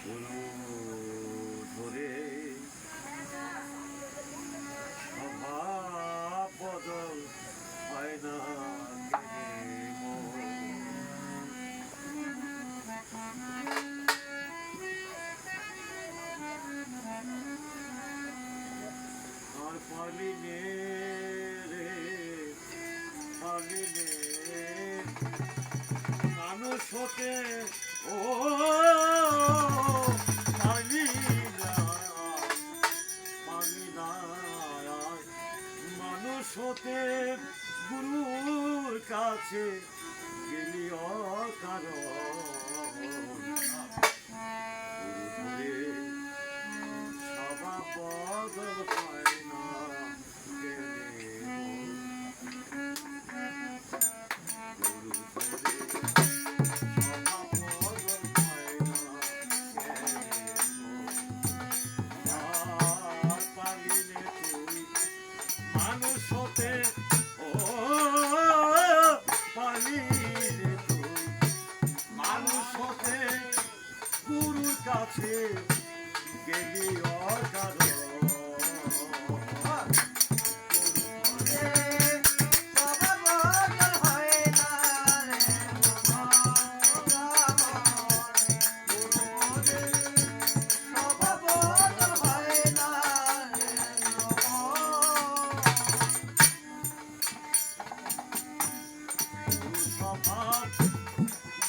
গুরু ধরে স্বভাব বদল হয় না আর পালিনে রে পালিনে মানুষ হতে ও পালি না মানুষ হতে গুরুর কাছে গেলি অকারণ স্বভাব বদল হয় না মানুষ হতে ও পালিলে তুই মানুষ হতে গুরুর কাছে গেলি অকারণ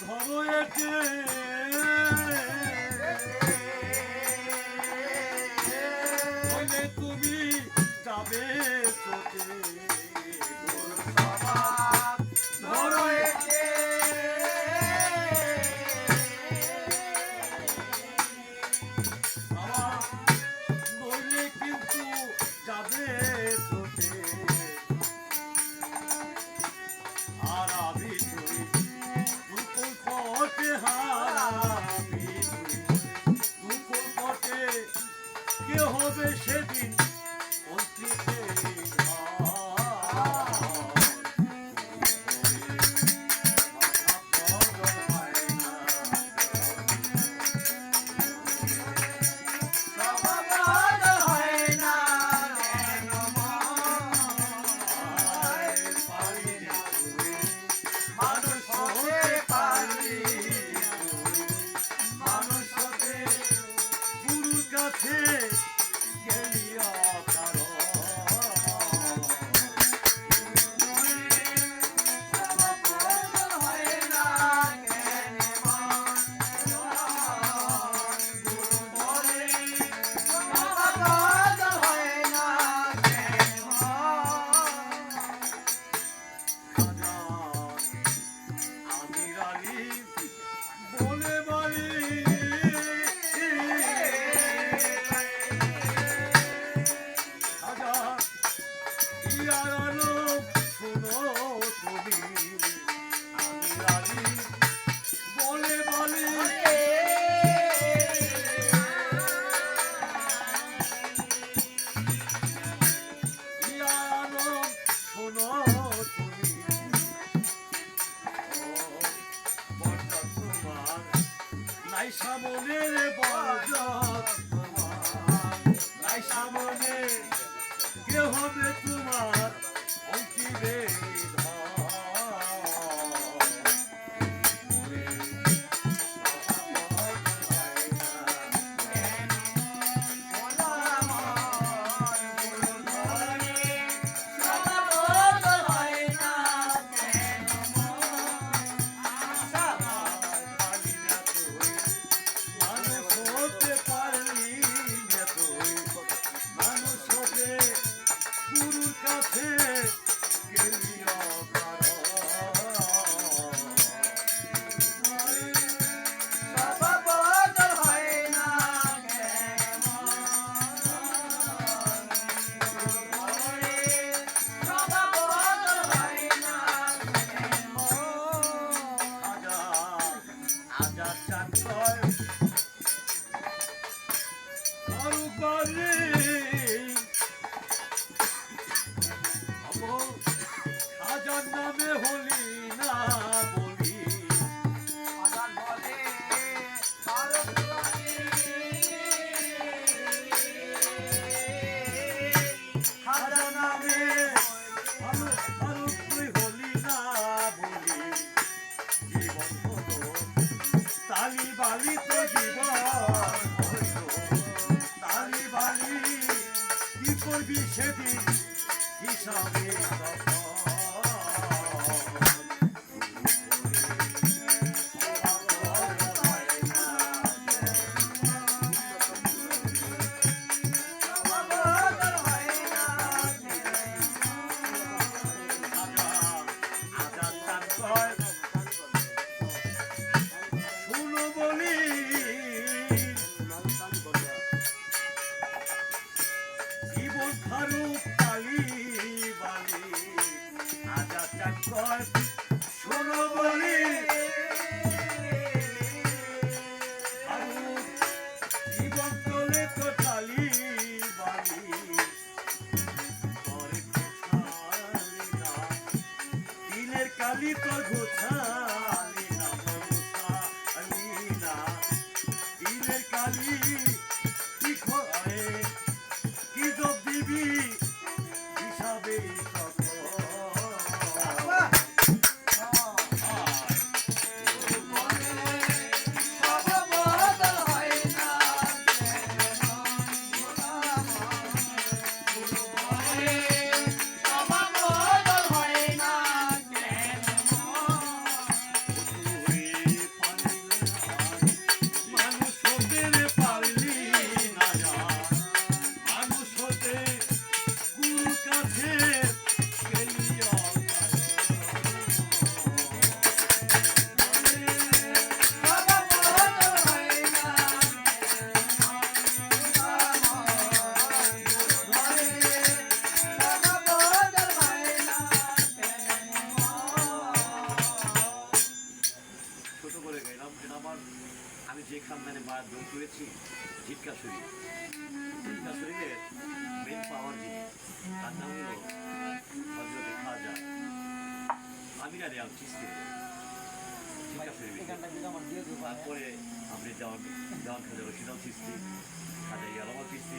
ধরো একে হইলে তুমি যাবে চোখে ধরো একে নইলে কিন্তু যাবে চোখে আর আমি কে হবে সেদিন সামনের বরজত নাই সামনে কে হবে তোমার অন্তিমে খাজার নামে হলি না বলি বালি তো জীবন তালি বালি কি করবি সেদিন হিসাবে শোনো বলি জীবন তোলে তো টালি বালি তোর ঘোষালি না দিনের কালি তোর ঘোষালি না ঘোষালি না দিনের কালি কি খোয়ে কি জব দিবি হিসাবে আমি যে খানদানে বা দৌড় করেছি ঝিটকা শরীর ঝিটকা শরীরের মেন পাওয়ার যিনি তার নাম হলো হজরতে খাজা আমিরা রেয়াল চিস্তি ঝিটকা শরীর তারপরে আমরা দেওয়ান খাজা রশিদাল চিস্তি খাজা ইয়ালামা চিস্তি